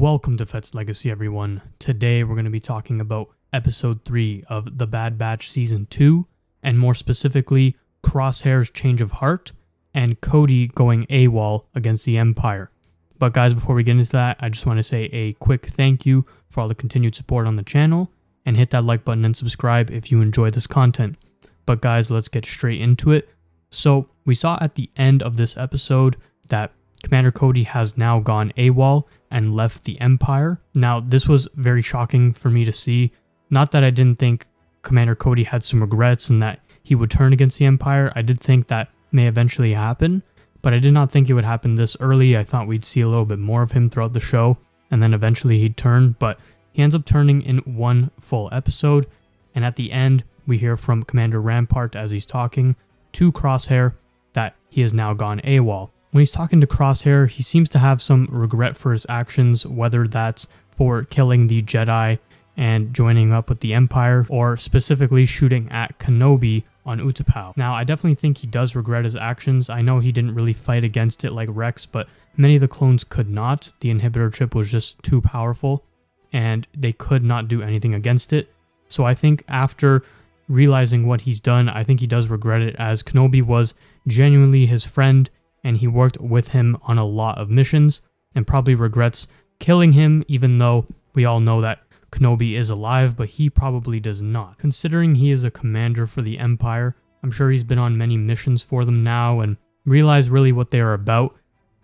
Welcome to Fett's Legacy, everyone. Today we're going to be talking about Episode 3 of The Bad Batch Season 2, and more specifically, Crosshair's change of heart, and Cody going AWOL against the Empire. But guys, before we get into that, I just want to say a quick thank you for all the continued support on the channel, and hit that like button and subscribe if you enjoy this content. But guys, let's get straight into it. So, we saw at the end of this episode that Commander Cody has now gone AWOL and left the Empire. Now, this was very shocking for me to see. Not that I didn't think Commander Cody had some regrets and that he would turn against the Empire. I did think that may eventually happen, but I did not think it would happen this early. I thought we'd see a little bit more of him throughout the show, and then eventually he'd turn, but he ends up turning in one full episode, and at the end, we hear from Commander Rampart as he's talking to Crosshair that he has now gone AWOL. When he's talking to Crosshair, he seems to have some regret for his actions, whether that's for killing the Jedi and joining up with the Empire, or specifically shooting at Kenobi on Utapau. Now, I definitely think he does regret his actions. I know he didn't really fight against it like Rex, but many of the clones could not. The inhibitor chip was just too powerful, and they could not do anything against it. So I think after realizing what he's done, I think he does regret it, as Kenobi was genuinely his friend, and he worked with him on a lot of missions, and probably regrets killing him, even though we all know that Kenobi is alive, but he probably does not. Considering he is a commander for the Empire, I'm sure he's been on many missions for them now and realized really what they are about.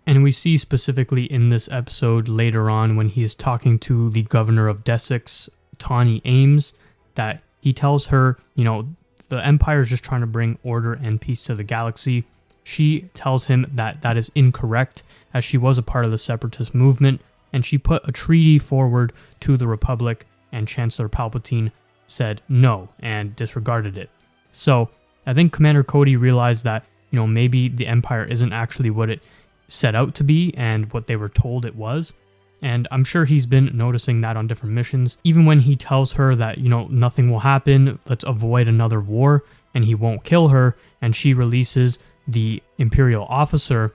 And we see specifically in this episode later on when he is talking to the governor of Desix, Tawny Ames, that he tells her, the Empire is just trying to bring order and peace to the galaxy. She tells him that that is incorrect, as she was a part of the Separatist movement, and she put a treaty forward to the Republic, and Chancellor Palpatine said no and disregarded it. So I think Commander Cody realized that, maybe the Empire isn't actually what it set out to be and what they were told it was. And I'm sure he's been noticing that on different missions. Even when he tells her that, nothing will happen, let's avoid another war, and he won't kill her, and she releases the Imperial officer,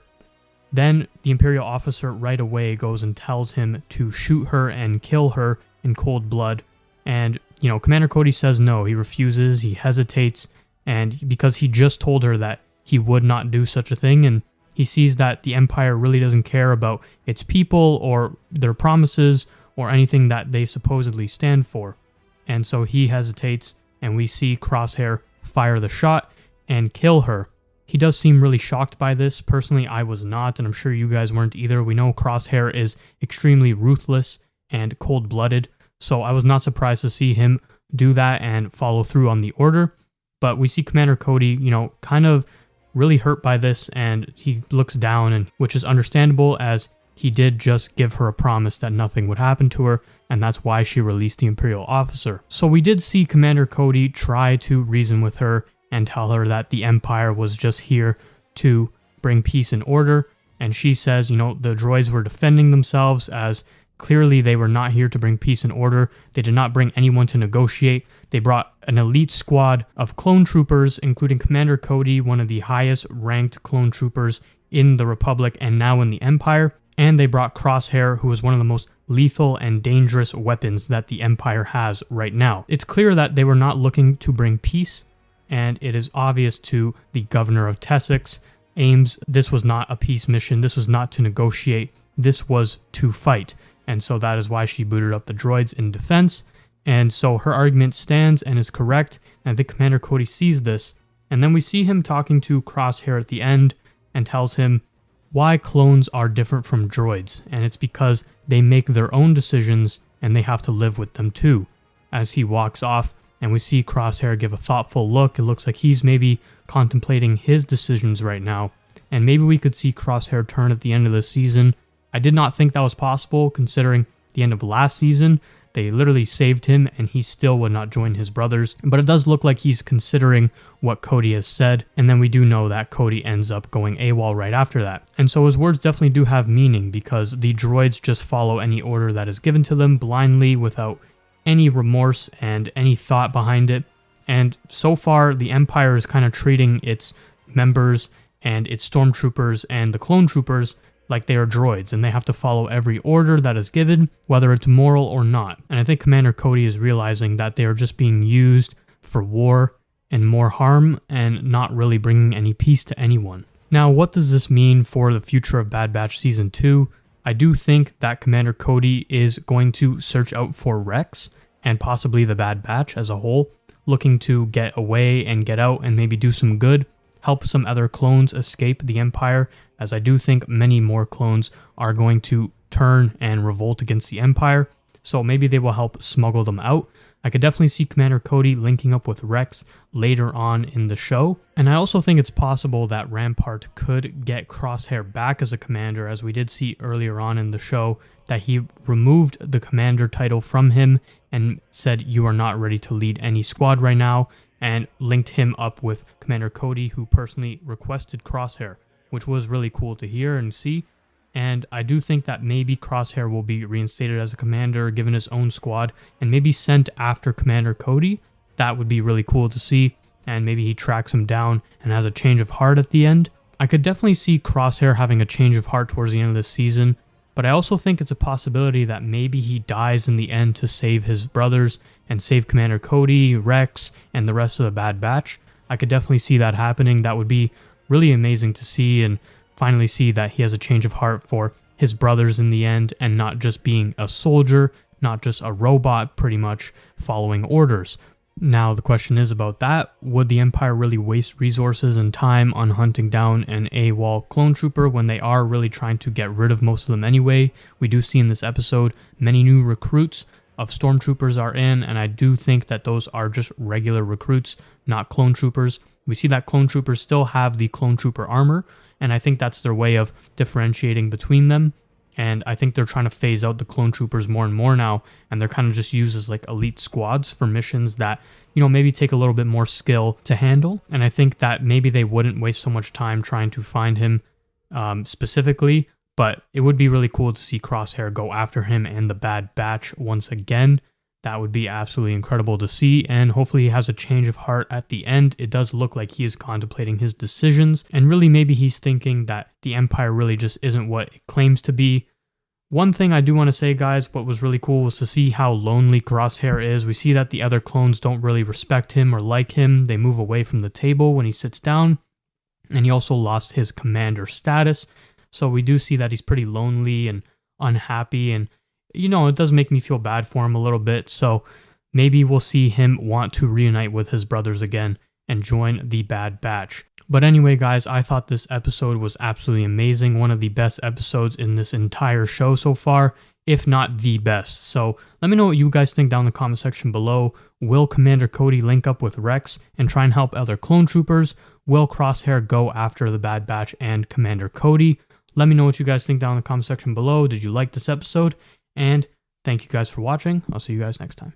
then the Imperial officer right away goes and tells him to shoot her and kill her in cold blood. And, Commander Cody says no, he refuses, he hesitates, and because he just told her that he would not do such a thing, and he sees that the Empire really doesn't care about its people or their promises or anything that they supposedly stand for. And so he hesitates, and we see Crosshair fire the shot and kill her. He does seem really shocked by this. Personally, I was not, and I'm sure you guys weren't either. We know Crosshair is extremely ruthless and cold-blooded, so I was not surprised to see him do that and follow through on the order. But we see Commander Cody, kind of really hurt by this, and he looks down, and which is understandable, as he did just give her a promise that nothing would happen to her, and that's why she released the Imperial officer. So we did see Commander Cody try to reason with her and tell her that the Empire was just here to bring peace and order, and she says, the droids were defending themselves, as clearly they were not here to bring peace and order. They did not bring anyone to negotiate. They brought an elite squad of clone troopers, including Commander Cody, one of the highest ranked clone troopers in the Republic and now in the Empire, and they brought Crosshair, who is one of the most lethal and dangerous weapons that the Empire has right now. It's clear that they were not looking to bring peace, and it is obvious to the governor of Desix, Ames, this was not a peace mission, this was not to negotiate, this was to fight. And so that is why she booted up the droids in defense. And so her argument stands and is correct, and I think Commander Cody sees this. And then we see him talking to Crosshair at the end and tells him why clones are different from droids, and it's because they make their own decisions and they have to live with them too. As he walks off, and we see Crosshair give a thoughtful look. It looks like he's maybe contemplating his decisions right now. And maybe we could see Crosshair turn at the end of the season. I did not think that was possible, considering the end of last season. They literally saved him, and he still would not join his brothers. But it does look like he's considering what Cody has said. And then we do know that Cody ends up going AWOL right after that. And so his words definitely do have meaning, because the droids just follow any order that is given to them blindly without any remorse and any thought behind it. And so far, the Empire is kind of treating its members and its stormtroopers and the clone troopers like they are droids and they have to follow every order that is given, whether it's moral or not. And I think Commander Cody is realizing that they are just being used for war and more harm and not really bringing any peace to anyone. Now, what does this mean for the future of Bad Batch Season 2? I do think that Commander Cody is going to search out for Rex and possibly the Bad Batch as a whole, looking to get away and get out and maybe do some good, help some other clones escape the Empire, as I do think many more clones are going to turn and revolt against the Empire, so maybe they will help smuggle them out. I could definitely see Commander Cody linking up with Rex later on in the show, and I also think it's possible that Rampart could get Crosshair back as a commander, as we did see earlier on in the show that he removed the commander title from him and said, "You are not ready to lead any squad right now," and linked him up with Commander Cody, who personally requested Crosshair, which was really cool to hear and see. And I do think that maybe Crosshair will be reinstated as a commander, given his own squad, and maybe sent after Commander Cody. That would be really cool to see, and maybe he tracks him down and has a change of heart at the end. I could definitely see Crosshair having a change of heart towards the end of the season, but I also think it's a possibility that maybe he dies in the end to save his brothers and save Commander Cody, Rex, and the rest of the Bad Batch. I could definitely see that happening. That would be really amazing to see, and finally see that he has a change of heart for his brothers in the end, and not just being a soldier, not just a robot pretty much following orders. Now the question is about that. Would the Empire really waste resources and time on hunting down an AWOL clone trooper when they are really trying to get rid of most of them anyway? We do see in this episode many new recruits of stormtroopers are in, and I do think that those are just regular recruits, not clone troopers. We see that clone troopers still have the clone trooper armor, and I think that's their way of differentiating between them. And I think they're trying to phase out the clone troopers more and more now, and they're kind of just used as like elite squads for missions that, you know, maybe take a little bit more skill to handle. And I think that maybe they wouldn't waste so much time trying to find him specifically, but it would be really cool to see Crosshair go after him and the Bad Batch once again. That would be absolutely incredible to see, and hopefully he has a change of heart at the end. It does look like he is contemplating his decisions, and really maybe he's thinking that the Empire really just isn't what it claims to be. One thing I do want to say, guys, what was really cool was to see how lonely Crosshair is. We see that the other clones don't really respect him or like him. They move away from the table when he sits down, and he also lost his commander status. So we do see that he's pretty lonely and unhappy, and you know, it does make me feel bad for him a little bit, so maybe we'll see him want to reunite with his brothers again and join the Bad Batch. But anyway, guys, I thought this episode was absolutely amazing. One of the best episodes in this entire show so far, if not the best. So let me know what you guys think down in the comment section below. Will Commander Cody link up with Rex and try and help other clone troopers? Will Crosshair go after the Bad Batch and Commander Cody? Let me know what you guys think down in the comment section below. Did you like this episode? And thank you guys for watching. I'll see you guys next time.